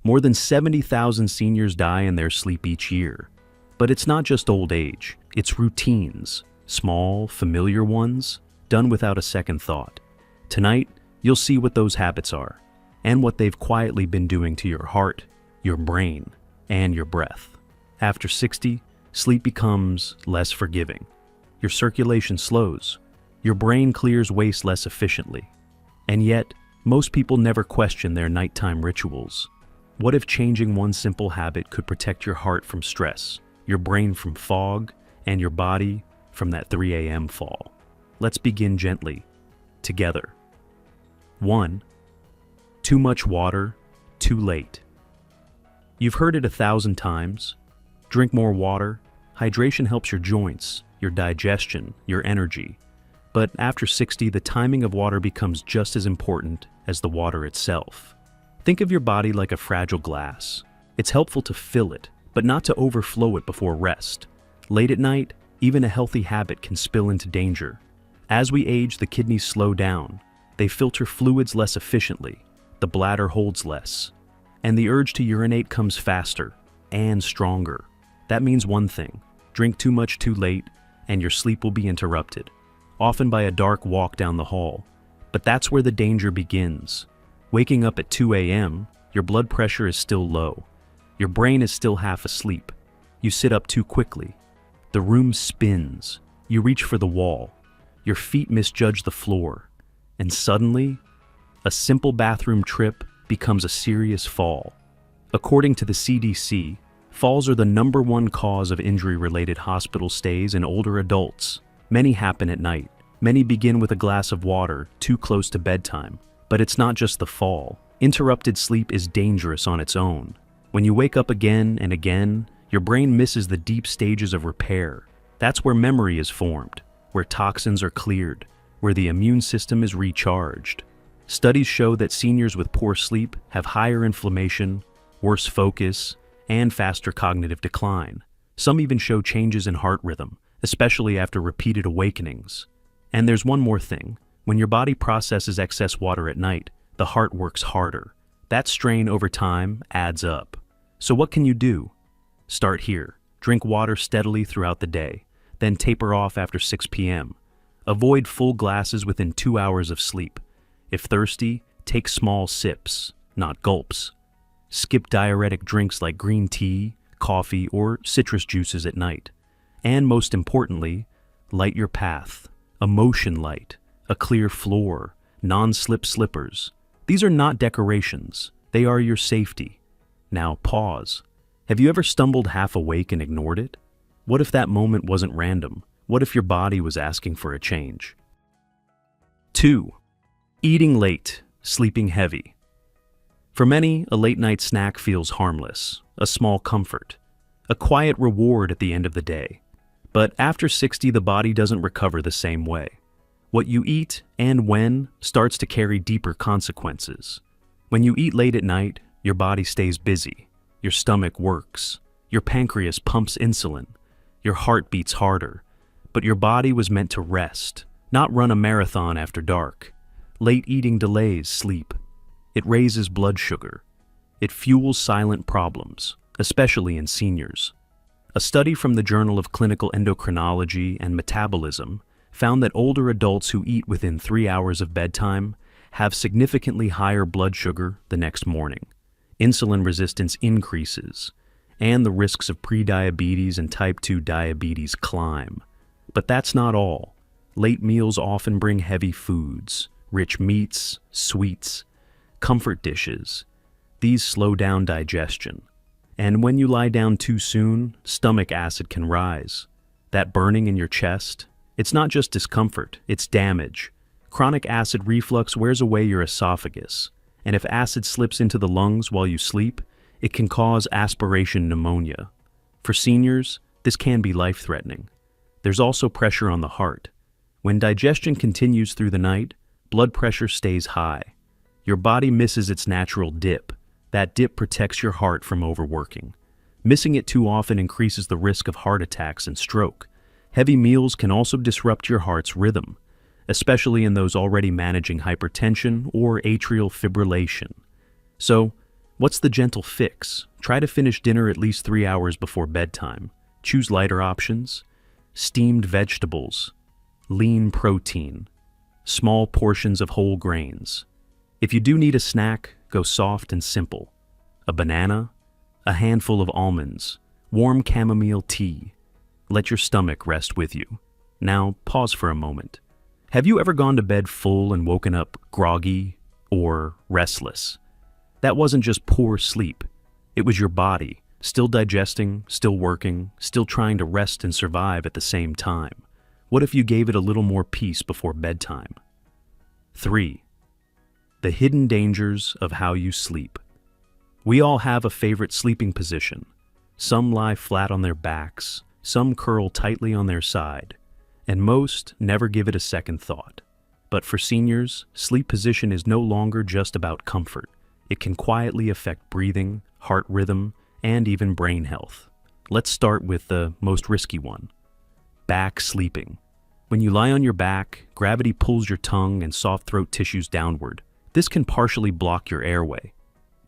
More than 70,000 seniors die in their sleep each year. But it's not just old age, it's routines, small, familiar ones, done without a second thought. Tonight, you'll see what those habits are, and what they've quietly been doing to your heart, your brain, and your breath. After 60, sleep becomes less forgiving. Your circulation slows, your brain clears waste less efficiently. And yet, most people never question their nighttime rituals. What if changing one simple habit could protect your heart from stress, your brain from fog, and your body from that 3 a.m. fall? Let's begin gently, together. 1. Too much water, too late. You've heard it 1,000 times. Drink more water. Hydration helps your joints, your digestion, your energy. But after 60, the timing of water becomes just as important as the water itself. Think of your body like a fragile glass. It's helpful to fill it, but not to overflow it before rest. Late at night, even a healthy habit can spill into danger. As we age, the kidneys slow down. They filter fluids less efficiently. The bladder holds less. And the urge to urinate comes faster and stronger. That means one thing: drink too much too late, and your sleep will be interrupted, often by a dark walk down the hall. But that's where the danger begins. Waking up at 2 a.m., your blood pressure is still low. Your brain is still half asleep. You sit up too quickly. The room spins. You reach for the wall. Your feet misjudge the floor. And suddenly, a simple bathroom trip becomes a serious fall. According to the CDC, falls are the #1 cause of injury-related hospital stays in older adults. Many happen at night. Many begin with a glass of water too close to bedtime. But it's not just the fall. Interrupted sleep is dangerous on its own. When you wake up again and again, your brain misses the deep stages of repair. That's where memory is formed, where toxins are cleared, where the immune system is recharged. Studies show that seniors with poor sleep have higher inflammation, worse focus, and faster cognitive decline. Some even show changes in heart rhythm, especially after repeated awakenings. And there's one more thing. When your body processes excess water at night, the heart works harder. That strain over time adds up. So what can you do? Start here. Drink water steadily throughout the day, then taper off after 6 p.m. Avoid full glasses within 2 hours of sleep. If thirsty, take small sips, not gulps. Skip diuretic drinks like green tea, coffee, or citrus juices at night. And most importantly, light your path. A motion light, a clear floor, non-slip slippers. These are not decorations. They are your safety. Now pause. Have you ever stumbled half awake and ignored it? What if that moment wasn't random? What if your body was asking for a change? 2. Eating late, sleeping heavy. For many, a late-night snack feels harmless, a small comfort, a quiet reward at the end of the day. But after 60, the body doesn't recover the same way. What you eat and when starts to carry deeper consequences. When you eat late at night, your body stays busy, your stomach works, your pancreas pumps insulin, your heart beats harder. But your body was meant to rest, not run a marathon after dark. Late eating delays sleep. It raises blood sugar. It fuels silent problems, especially in seniors. A study from the Journal of Clinical Endocrinology and Metabolism found that older adults who eat within 3 hours of bedtime have significantly higher blood sugar the next morning. Insulin resistance increases, and the risks of prediabetes and type 2 diabetes climb. But that's not all. Late meals often bring heavy foods, rich meats, sweets, comfort dishes. These slow down digestion. And when you lie down too soon, stomach acid can rise. That burning in your chest, it's not just discomfort, it's damage. Chronic acid reflux wears away your esophagus, and if acid slips into the lungs while you sleep, it can cause aspiration pneumonia. For seniors, this can be life-threatening. There's also pressure on the heart. When digestion continues through the night, blood pressure stays high. Your body misses its natural dip. That dip protects your heart from overworking. Missing it too often increases the risk of heart attacks and stroke. Heavy meals can also disrupt your heart's rhythm, especially in those already managing hypertension or atrial fibrillation. So, What's the gentle fix? Try to finish dinner at least 3 hours before bedtime. Choose lighter options, steamed vegetables, lean protein, small portions of whole grains. If you do need a snack, go soft and simple. A banana, a handful of almonds, warm chamomile tea. Let your stomach rest with you. Now, pause for a moment. Have you ever gone to bed full and woken up groggy or restless? That wasn't just poor sleep. It was your body, still digesting, still working, still trying to rest and survive at the same time. What if you gave it a little more peace before bedtime? 3. The hidden dangers of how you sleep. We all have a favorite sleeping position. Some lie flat on their backs, some curl tightly on their side, and most never give it a second thought. But for seniors, sleep position is no longer just about comfort. It can quietly affect breathing, heart rhythm, and even brain health. Let's start with the most risky one: back sleeping. When you lie on your back, gravity pulls your tongue and soft throat tissues downward. This can partially block your airway.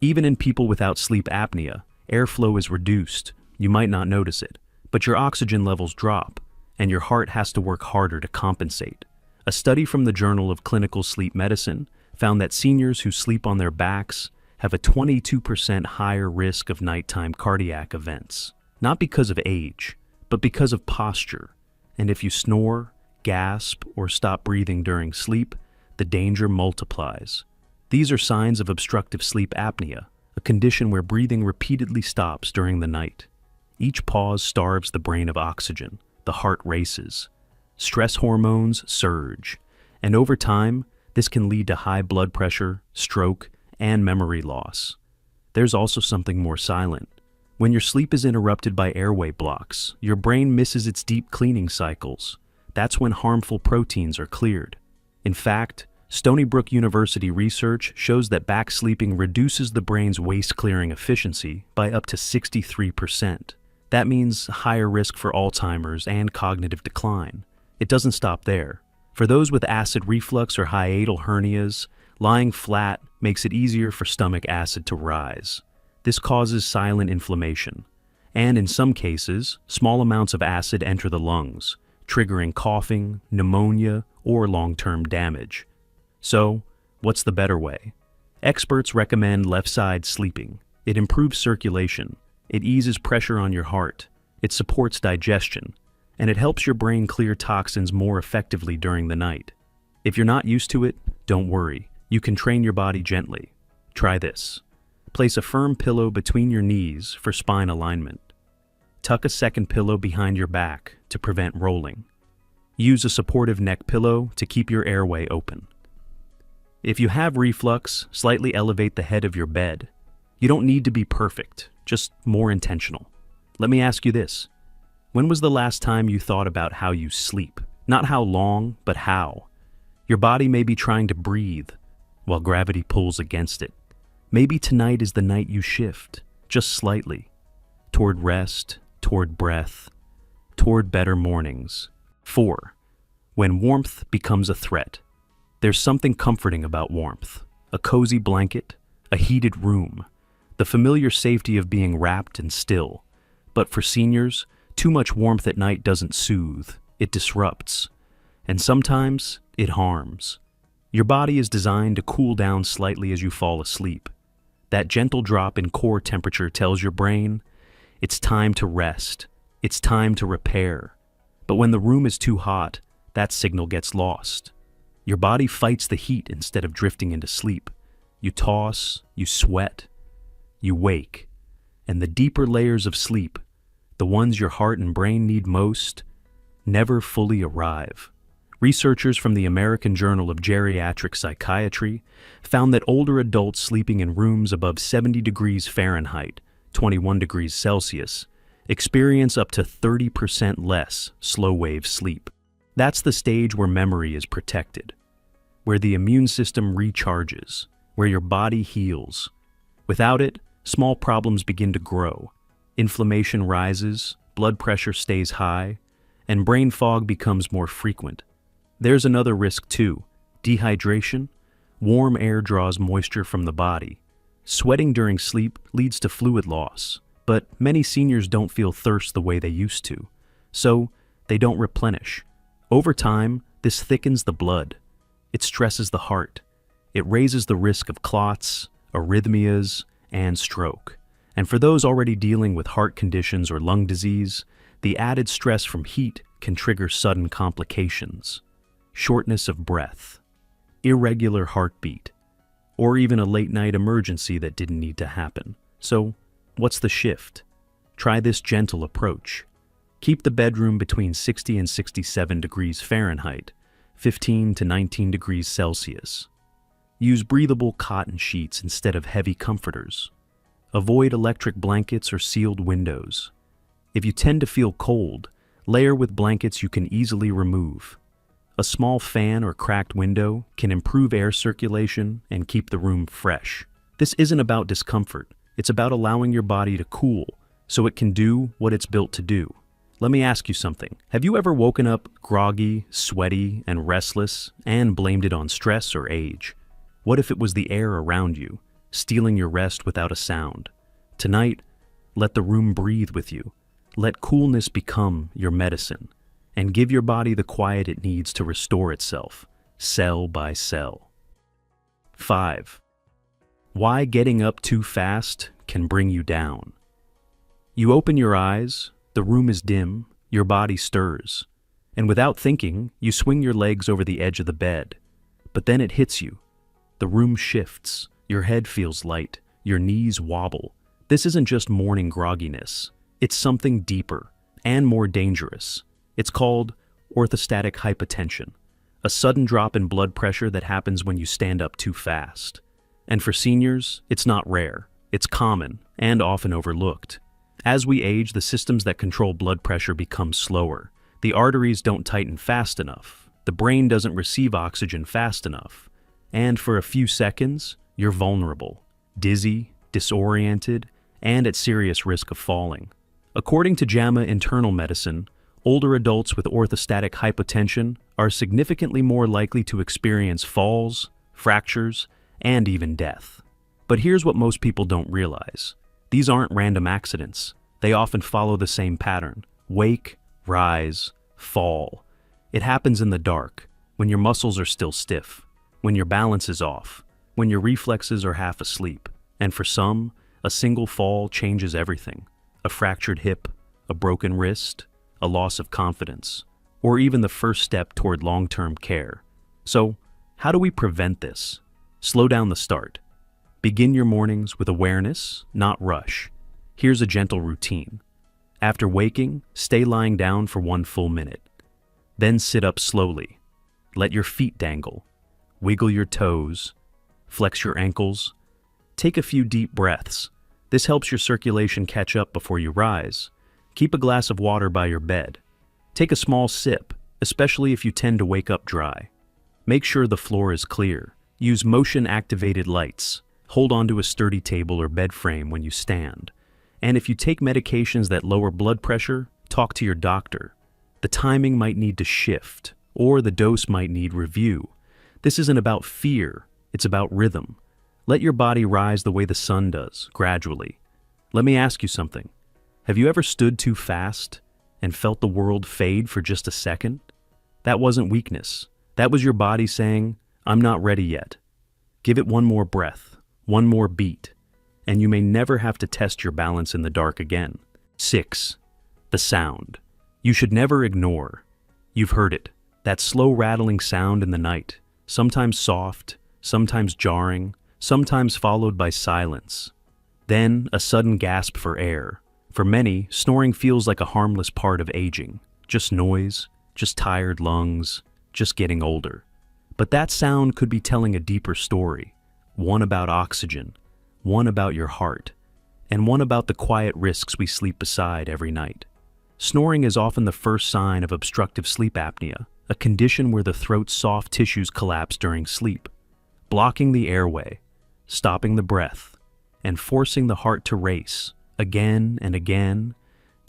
Even in people without sleep apnea, airflow is reduced. You might not notice it, but your oxygen levels drop, and your heart has to work harder to compensate. A study from the Journal of Clinical Sleep Medicine found that seniors who sleep on their backs have a 22% higher risk of nighttime cardiac events. Not because of age, but because of posture. And if you snore, gasp, or stop breathing during sleep, the danger multiplies. These are signs of obstructive sleep apnea, a condition where breathing repeatedly stops during the night. Each pause starves the brain of oxygen, the heart races, stress hormones surge, and over time, this can lead to high blood pressure, stroke, and memory loss. There's also something more silent. When your sleep is interrupted by airway blocks, your brain misses its deep cleaning cycles. That's when harmful proteins are cleared. In fact, Stony Brook University research shows that back sleeping reduces the brain's waste clearing efficiency by up to 63%. That means higher risk for Alzheimer's and cognitive decline. It doesn't stop there. For those with acid reflux or hiatal hernias, lying flat makes it easier for stomach acid to rise. This causes silent inflammation, and in some cases, small amounts of acid enter the lungs, triggering coughing, pneumonia, or long-term damage. So, what's the better way? Experts recommend left-side sleeping. It improves circulation, it eases pressure on your heart, it supports digestion, and it helps your brain clear toxins more effectively during the night. If you're not used to it, don't worry. You can train your body gently. Try this. Place a firm pillow between your knees for spine alignment. Tuck a second pillow behind your back to prevent rolling. Use a supportive neck pillow to keep your airway open. If you have reflux, slightly elevate the head of your bed. You don't need to be perfect, just more intentional. Let me ask you this. When was the last time you thought about how you sleep? Not how long, but how. Your body may be trying to breathe, while gravity pulls against it. Maybe tonight is the night you shift, just slightly, toward rest, toward breath, toward better mornings. 4. When warmth becomes a threat. There's something comforting about warmth. A cozy blanket, a heated room, the familiar safety of being wrapped and still. But for seniors, too much warmth at night doesn't soothe, it disrupts. And sometimes, it harms. Your body is designed to cool down slightly as you fall asleep. That gentle drop in core temperature tells your brain, it's time to rest, it's time to repair. But when the room is too hot, that signal gets lost. Your body fights the heat instead of drifting into sleep. You toss, you sweat, you wake. And the deeper layers of sleep, the ones your heart and brain need most, never fully arrive. Researchers from the American Journal of Geriatric Psychiatry found that older adults sleeping in rooms above 70 degrees Fahrenheit, 21 degrees Celsius, experience up to 30% less slow-wave sleep. That's the stage where memory is protected, where the immune system recharges, where your body heals. Without it, small problems begin to grow. Inflammation rises, blood pressure stays high, and brain fog becomes more frequent. There's another risk too: dehydration. Warm air draws moisture from the body. Sweating during sleep leads to fluid loss, but many seniors don't feel thirst the way they used to, so they don't replenish. Over time, this thickens the blood. It stresses the heart. It raises the risk of clots, arrhythmias, and stroke. And for those already dealing with heart conditions or lung disease, the added stress from heat can trigger sudden complications, shortness of breath, irregular heartbeat, or even a late-night emergency that didn't need to happen. So, what's the shift? Try this gentle approach. Keep the bedroom between 60 and 67 degrees Fahrenheit, 15 to 19 degrees Celsius. Use breathable cotton sheets instead of heavy comforters. Avoid electric blankets or sealed windows. If you tend to feel cold, layer with blankets you can easily remove. A small fan or cracked window can improve air circulation and keep the room fresh. This isn't about discomfort. It's about allowing your body to cool so it can do what it's built to do. Let me ask you something. Have you ever woken up groggy, sweaty, and restless and blamed it on stress or age? What if it was the air around you, stealing your rest without a sound? Tonight, let the room breathe with you. Let coolness become your medicine, and give your body the quiet it needs to restore itself, cell by cell. 5. Why getting up too fast can bring you down. You open your eyes, the room is dim, your body stirs, and without thinking, you swing your legs over the edge of the bed. But then it hits you. The room shifts, your head feels light, your knees wobble. This isn't just morning grogginess. It's something deeper and more dangerous. It's called orthostatic hypotension, a sudden drop in blood pressure that happens when you stand up too fast. And for seniors, it's not rare. It's common and often overlooked. As we age, the systems that control blood pressure become slower. The arteries don't tighten fast enough. The brain doesn't receive oxygen fast enough. And for a few seconds, you're vulnerable, dizzy, disoriented, and at serious risk of falling. According to JAMA Internal Medicine, older adults with orthostatic hypotension are significantly more likely to experience falls, fractures, and even death. But here's what most people don't realize. These aren't random accidents. They often follow the same pattern. Wake, rise, fall. It happens in the dark, when your muscles are still stiff, when your balance is off, when your reflexes are half asleep. And for some, a single fall changes everything. A fractured hip, a broken wrist, a loss of confidence, or even the first step toward long-term care. So, how do we prevent this? Slow down the start. Begin your mornings with awareness, not rush. Here's a gentle routine. After waking, stay lying down for 1 full minute. Then sit up slowly. Let your feet dangle. Wiggle your toes. Flex your ankles. Take a few deep breaths. This helps your circulation catch up before you rise. Keep a glass of water by your bed. Take a small sip, especially if you tend to wake up dry. Make sure the floor is clear. Use motion-activated lights. Hold onto a sturdy table or bed frame when you stand. And if you take medications that lower blood pressure, talk to your doctor. The timing might need to shift, or the dose might need review. This isn't about fear, it's about rhythm. Let your body rise the way the sun does, gradually. Let me ask you something. Have you ever stood too fast and felt the world fade for just a second? That wasn't weakness. That was your body saying, I'm not ready yet. Give it one more breath, one more beat, and you may never have to test your balance in the dark again. 6. The sound. You should never ignore. You've heard it, that slow rattling sound in the night, sometimes soft, sometimes jarring, sometimes followed by silence. Then a sudden gasp for air. For many, snoring feels like a harmless part of aging. Just noise, just tired lungs, just getting older. But that sound could be telling a deeper story. One about oxygen, one about your heart, and one about the quiet risks we sleep beside every night. Snoring is often the first sign of obstructive sleep apnea, a condition where the throat's soft tissues collapse during sleep, blocking the airway, stopping the breath, and forcing the heart to race again and again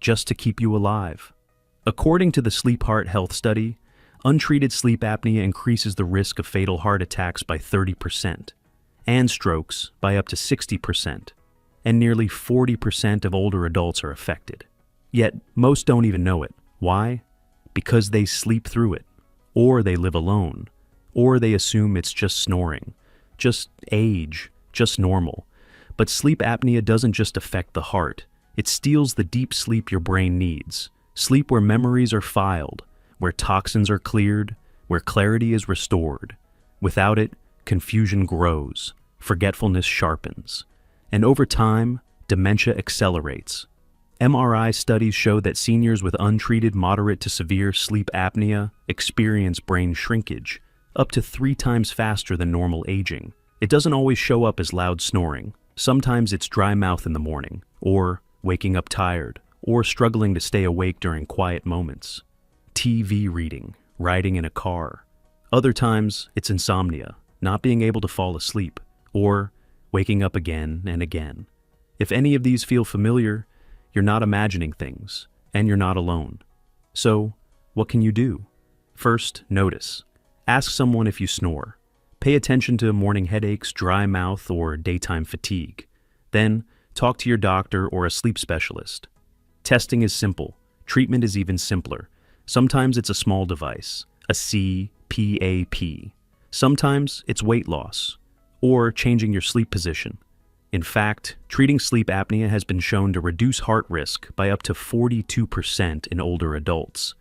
just to keep you alive. According to the Sleep Heart Health Study, untreated sleep apnea increases the risk of fatal heart attacks by 30%. and strokes by up to 60%, and nearly 40% of older adults are affected. Yet, most don't even know it. Why? Because they sleep through it, or they live alone, or they assume it's just snoring, just age, just normal. But sleep apnea doesn't just affect the heart. It steals the deep sleep your brain needs. Sleep where memories are filed, where toxins are cleared, where clarity is restored. Without it, confusion grows, forgetfulness sharpens, and over time, dementia accelerates. MRI studies show that seniors with untreated moderate to severe sleep apnea experience brain shrinkage, up to 3 times faster than normal aging. It doesn't always show up as loud snoring. Sometimes it's dry mouth in the morning, or waking up tired, or struggling to stay awake during quiet moments. TV reading, riding in a car. Other times, it's insomnia, not being able to fall asleep, or waking up again and again. If any of these feel familiar, you're not imagining things, and you're not alone. So, what can you do? First, notice. Ask someone if you snore. Pay attention to morning headaches, dry mouth, or daytime fatigue. Then, talk to your doctor or a sleep specialist. Testing is simple. Treatment is even simpler. Sometimes it's a small device, a CPAP. Sometimes it's weight loss, or changing your sleep position. In fact, treating sleep apnea has been shown to reduce heart risk by up to 42% in older adults.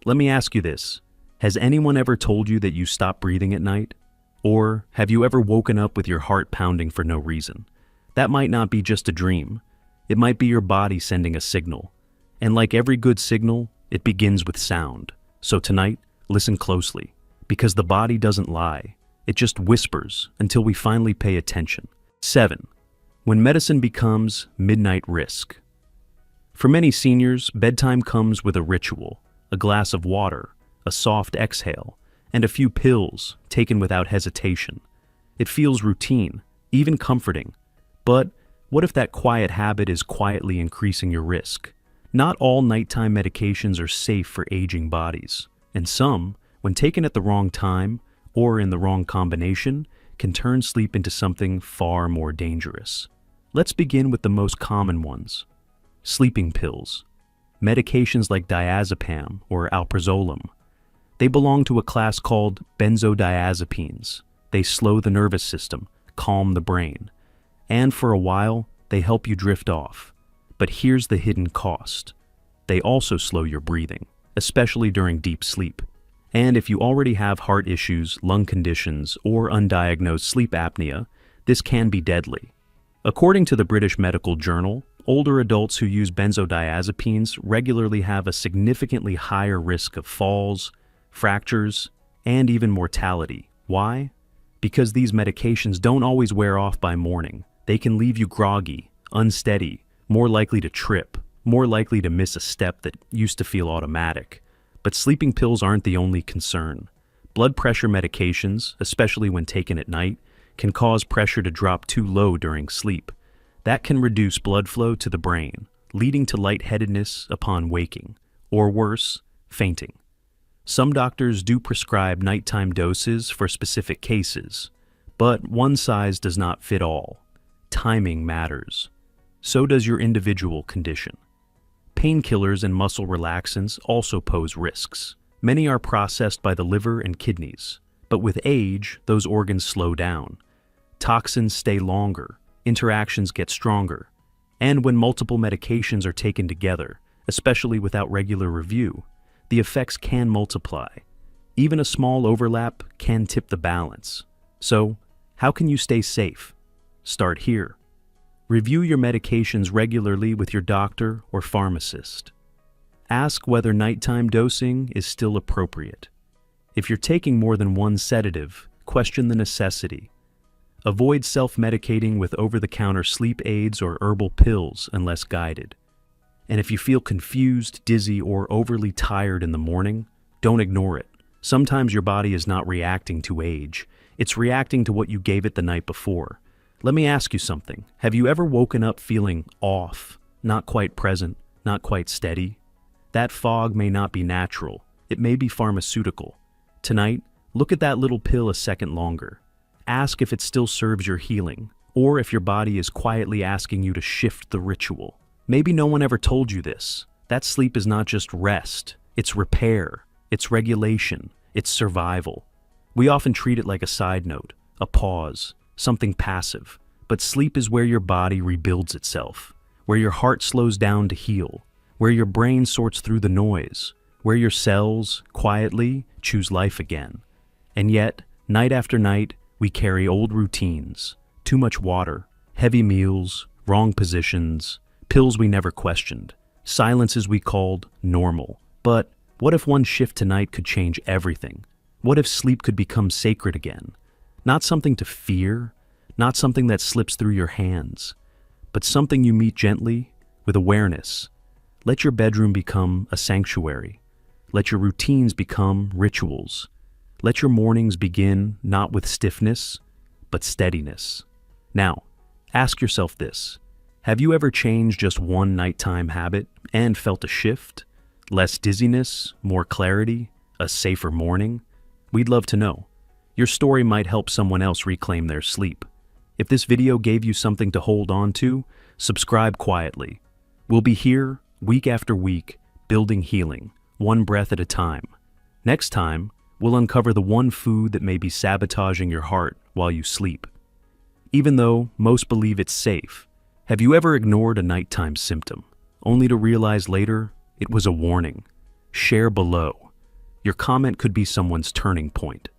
Let me ask you this. Has anyone ever told you that you stop breathing at night? Or have you ever woken up with your heart pounding for no reason? That might not be just a dream. It might be your body sending a signal. And like every good signal, it begins with sound. So tonight, listen closely, because the body doesn't lie. It just whispers until we finally pay attention. 7. When medicine becomes midnight risk. For many seniors, bedtime comes with a ritual, a glass of water, a soft exhale, and a few pills taken without hesitation. It feels routine, even comforting. But what if that quiet habit is quietly increasing your risk? Not all nighttime medications are safe for aging bodies, and some, when taken at the wrong time or in the wrong combination, can turn sleep into something far more dangerous. Let's begin with the most common ones. Sleeping pills. Medications like diazepam or alprazolam. They belong to a class called benzodiazepines. They slow the nervous system, calm the brain, and for a while, they help you drift off. But here's the hidden cost. They also slow your breathing, especially during deep sleep. And if you already have heart issues, lung conditions, or undiagnosed sleep apnea, this can be deadly. According to the British Medical Journal, older adults who use benzodiazepines regularly have a significantly higher risk of falls, fractures, and even mortality. Why? Because these medications don't always wear off by morning. They can leave you groggy, unsteady, more likely to trip, more likely to miss a step that used to feel automatic. But sleeping pills aren't the only concern. Blood pressure medications, especially when taken at night, can cause pressure to drop too low during sleep. That can reduce blood flow to the brain, leading to lightheadedness upon waking, or worse, fainting. Some doctors do prescribe nighttime doses for specific cases, but one size does not fit all. Timing matters. So does your individual condition. Painkillers and muscle relaxants also pose risks. Many are processed by the liver and kidneys, but with age, those organs slow down. Toxins stay longer, interactions get stronger, and when multiple medications are taken together, especially without regular review, the effects can multiply. Even a small overlap can tip the balance. So, how can you stay safe? Start here. Review your medications regularly with your doctor or pharmacist. Ask whether nighttime dosing is still appropriate. If you're taking more than one sedative, question the necessity. Avoid self-medicating with over-the-counter sleep aids or herbal pills unless guided. And if you feel confused, dizzy, or overly tired in the morning, don't ignore it. Sometimes your body is not reacting to age. It's reacting to what you gave it the night before. Let me ask you something. Have you ever woken up feeling off, not quite present, not quite steady? That fog may not be natural. It may be pharmaceutical. Tonight, look at that little pill a second longer. Ask if it still serves your healing, or if your body is quietly asking you to shift the ritual. Maybe no one ever told you this. That sleep is not just rest, it's repair, it's regulation, it's survival. We often treat it like a side note, a pause, something passive. But sleep is where your body rebuilds itself, where your heart slows down to heal, where your brain sorts through the noise, where your cells, quietly, choose life again. And yet, night after night, we carry old routines, too much water, heavy meals, wrong positions, pills we never questioned, silences we called normal. But what if one shift tonight could change everything? What if sleep could become sacred again? Not something to fear, not something that slips through your hands, but something you meet gently, with awareness. Let your bedroom become a sanctuary. Let your routines become rituals. Let your mornings begin not with stiffness, but steadiness. Now, ask yourself this. Have you ever changed just one nighttime habit and felt a shift? Less dizziness, more clarity, a safer morning? We'd love to know. Your story might help someone else reclaim their sleep. If this video gave you something to hold on to, subscribe quietly. We'll be here, week after week, building healing, one breath at a time. Next time, we'll uncover the one food that may be sabotaging your heart while you sleep. Even though most believe it's safe, have you ever ignored a nighttime symptom, only to realize later it was a warning? Share below. Your comment could be someone's turning point.